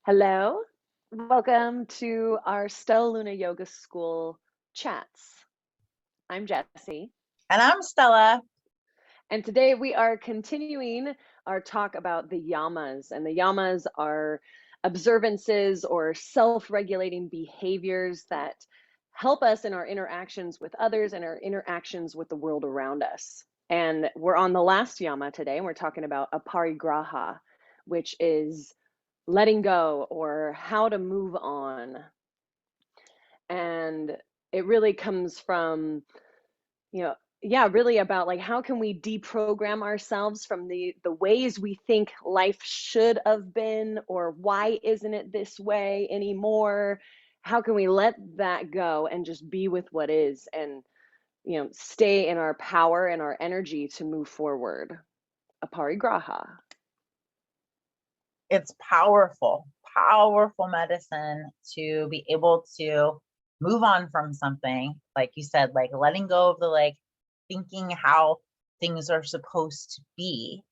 Hello, welcome to our Stella Luna Yoga School chats. I'm Jessi, And I'm Stella. and today we are continuing our talk about the yamas. And the yamas are observances or self regulating behaviors that help us in our interactions with others and our interactions with the world around us. And we're on the last yama today, and we're talking about aparigraha, which is letting go or how to move on. And it really comes from, yeah, really about like how can we deprogram ourselves from the ways we think life should have been, or why isn't it this way anymore? How can we let that go and just be with what is, and stay in our power and our energy to move forward? Aparigraha. It's powerful, powerful medicine to be able to move on from something. Like you said, like letting go of the thinking how things are supposed to be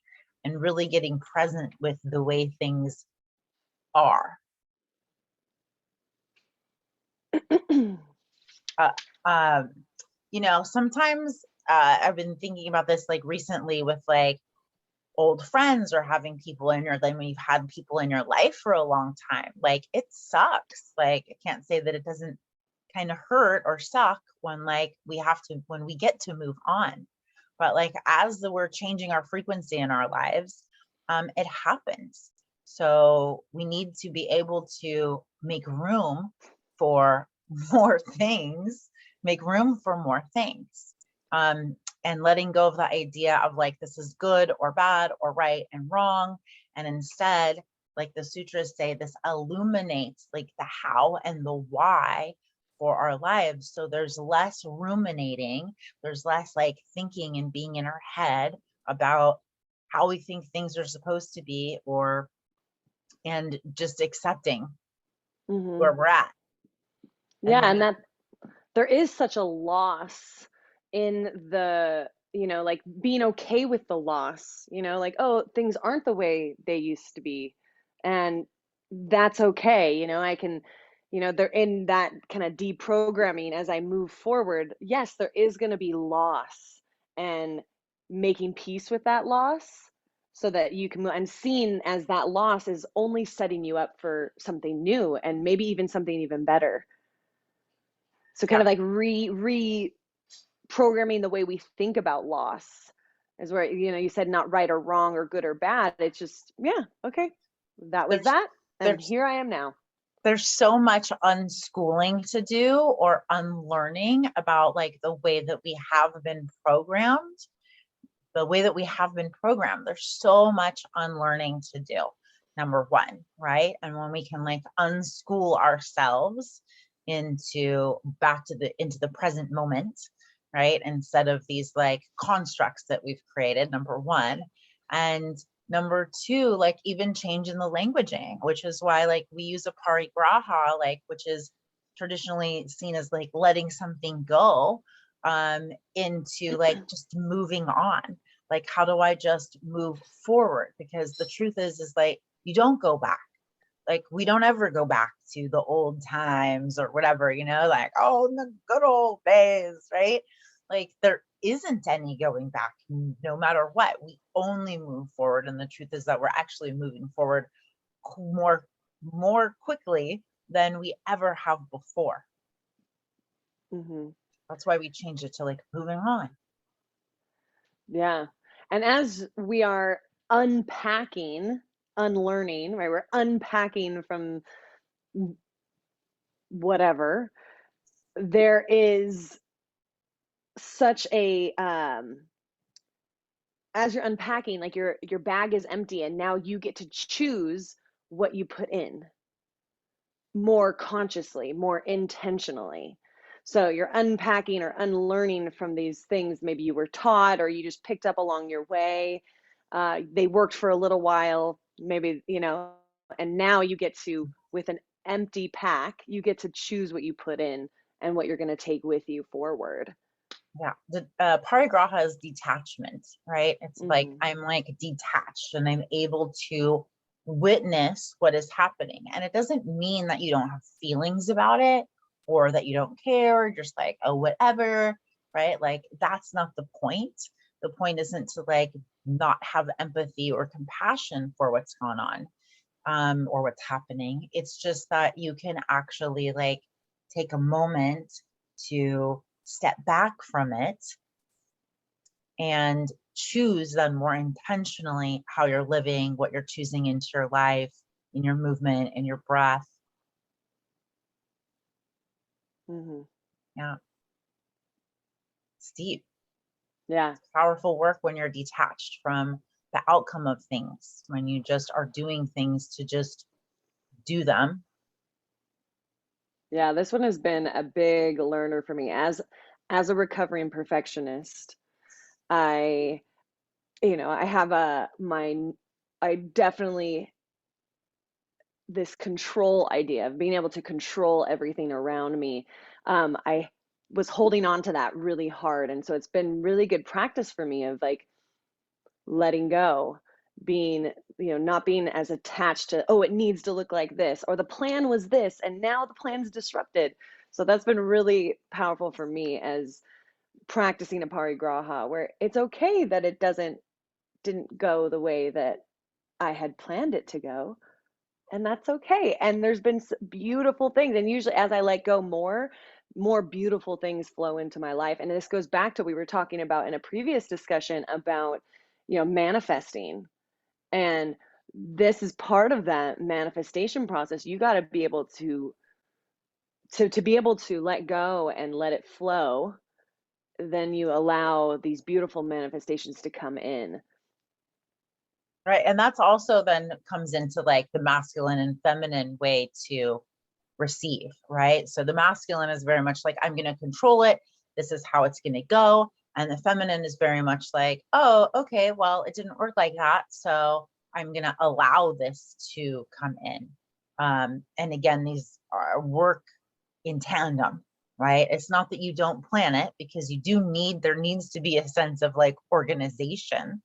and really getting present with the way things are. uh, Sometimes I've been thinking about this like recently with old friends or having people in your when you've had people in your life for a long time. Like it sucks. Like I can't say that it doesn't kind of hurt or suck when when we get to move on. But like as we're changing our frequency in our lives, it happens. So we need to be able to make room for more things, make room for more things. And letting go of the idea of like this is good or bad or right and wrong, and instead, like the sutras say, this illuminates like the how and the why for our lives. So there's less ruminating, there's less like thinking and being in our head about how we think things are supposed to be, and just accepting where we're at. Yeah, And and that there is such a loss in the, like being okay with the loss, like, oh, things aren't the way they used to be. And that's okay. I can, they're in that kind of deprogramming as I move forward. Yes, there is going to be loss, and making peace with that loss so that you can move, and seeing as that loss is only setting you up for something new and maybe even something even better. So kind yeah, of like reprogramming the way we think about loss is where, you said not right or wrong or good or bad. It's just, yeah, okay, that was there's that. And there's here I am now. there's so much unschooling to do or unlearning about like the way that we have been programmed. The way that we have been programmed, there's so much unlearning to do. Number one, right? And when we can like unschool ourselves into the present moment, right? Instead of these like constructs that we've created, number one. And number two, like even change in the languaging, which is why like we use a parigraha, like which is traditionally seen as like letting something go, into like just moving on. Like how do I just move forward? Because the truth is like you don't go back. Like we don't ever go back to the old times or whatever, like, oh, in the good old days, right? Like there isn't any going back, no matter what. We only move forward, and the truth is that we're actually moving forward more quickly than we ever have before. Hmm. That's why we changed it to like moving on. Yeah. And as we are unpacking, unlearning, right? We're unpacking from whatever. There is such a as you're unpacking, like your bag is empty, and now you get to choose what you put in more consciously, more intentionally. So you're unpacking or unlearning from these things maybe you were taught or you just picked up along your way. They worked for a little while, maybe, and now you get to, with an empty pack, you get to choose what you put in and what you're going to take with you forward. Yeah, the parigraha is detachment, right? It's like Hmm. I'm like detached and I'm able to witness what is happening. And it doesn't mean that you don't have feelings about it or that you don't care, just like, oh, whatever, right? Like, that's not the point. The point isn't to like not have empathy or compassion for what's going on, or what's happening. It's just that you can actually like take a moment to step back from it and choose then more intentionally how you're living, what you're choosing into your life, in your movement, in your breath. Mm-hmm. Yeah. It's deep. Yeah. It's powerful work when you're detached from the outcome of things, when you just are doing things to just do them. Yeah, this one has been a big learner for me as a recovering perfectionist. I, I have I definitely this control idea of being able to control everything around me. I was holding on to that really hard, and so it's been really good practice for me of like letting go, being, not being as attached to, oh, it needs to look like this, or the plan was this, and now the plan's disrupted. So that's been really powerful for me as practicing aparigraha, where it's okay that it didn't go the way that I had planned it to go. And that's okay. And there's been beautiful things. And usually as I let go more beautiful things flow into my life. And this goes back to what we were talking about in a previous discussion about, manifesting. And this is part of that manifestation process. You got to be able to be able to let go and let it flow. Then you allow these beautiful manifestations to come in. Right. And that's also then comes into like the masculine and feminine way to receive, right? So the masculine is very much like, I'm going to control it. This is how it's going to go. And the feminine is very much like, oh, okay, well, it didn't work like that. So I'm going to allow this to come in. And again, these are work in tandem, right? It's not that you don't plan it, because there needs to be a sense of like organization,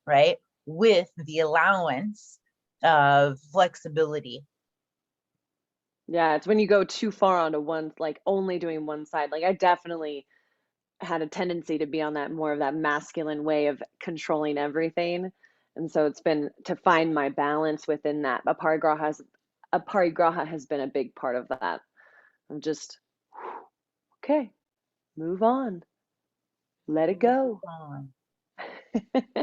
right? With the allowance of flexibility. Yeah, it's when you go too far onto one, like only doing one side. Like I definitely had a tendency to be on that more of that masculine way of controlling everything. And so it's been to find my balance within that. Aparigraha has been a big part of that. I'm just, okay, move on, let it Moving go. on,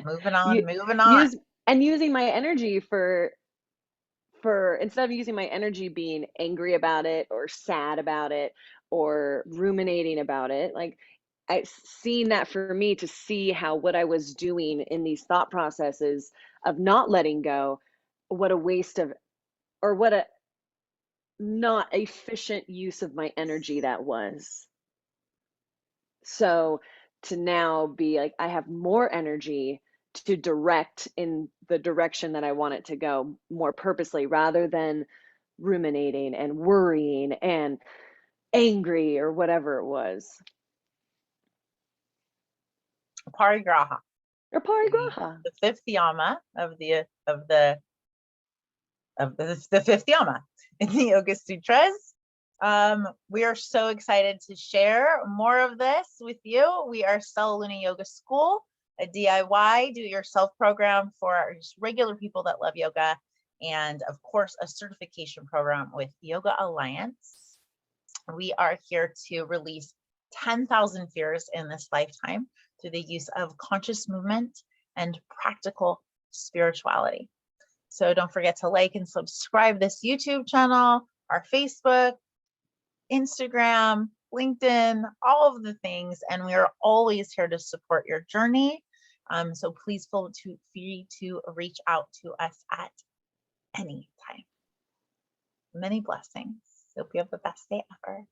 moving on, you moving on. use and using my energy for instead of using my energy being angry about it or sad about it or ruminating about it, like I seen that for me to see how what I was doing in these thought processes of not letting go, what a waste of, or what a not efficient use of my energy that was. So to now be like, I have more energy to direct in the direction that I want it to go more purposely rather than ruminating and worrying and angry or whatever it was. Parigraha, Or parigraha. the fifth yama of the fifth yama in the Yoga Sutras. We are so excited to share more of this with you. We are Stella Luna Yoga School, a DIY do-it-yourself program for just regular people that love yoga, and of course, a certification program with Yoga Alliance. We are here to release 10,000 fears in this lifetime through the use of conscious movement and practical spirituality. So don't forget to like and subscribe this YouTube channel, our Facebook, Instagram, LinkedIn, all of the things. And we are always here to support your journey. So please feel free to reach out to us at any time. Many blessings. Hope you have the best day ever.